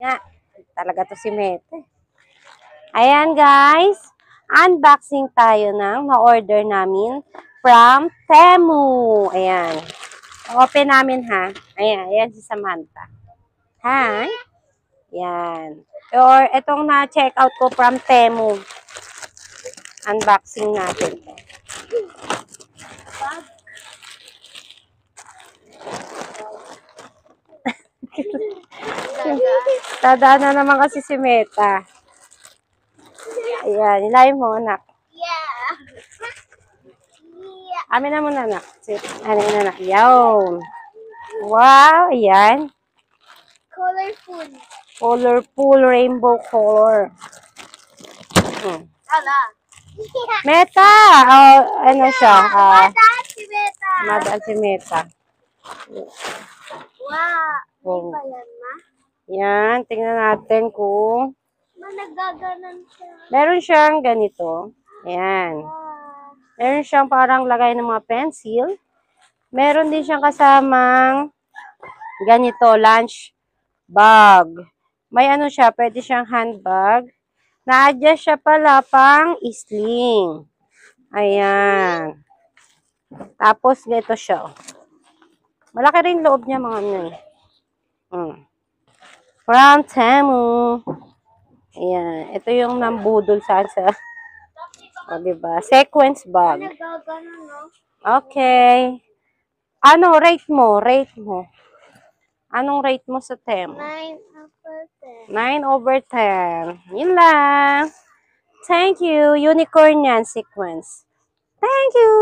Nga, talaga to si Mete. Ayan guys, unboxing tayo ng na-order namin from Temu. Ayan. Open namin ha. Ayan, ayan si Samantha. Hi. Ayan. Or itong na-check out ko from Temu. Unboxing natin. Tadaan na naman kasi si Meta. Ayan, ilayin mo, anak. Amin na muna, anak. Ano na, anak? Yawn. Wow, ayan. Colorful. Colorful rainbow color. Ala. Meta! Ano siya? Madaan si Beta. Madaan si Meta. Wow. May pa yan, ma? Yan, tingnan natin kung Ma, naggaganan siya. meron siyang ganito. Ayan. Meron siyang parang lagay ng mga pencil. Meron din siyang kasamang ganito, lunch bag. May ano siya, pwede siyang handbag. Na-adjust siya pala pang sling. Ayan. Tapos, ganito siya. Malaki rin loob niya, mga ano. From Temu. Ayan. Ito yung nambudol sa o, diba? Sequence bag. Naggaganan, no? Okay. Ano, rate mo? Rate mo. Anong rate mo sa Temu? 9/10. 9/10. Yun lang. Thank you. Unicorn yan, sequence. Thank you.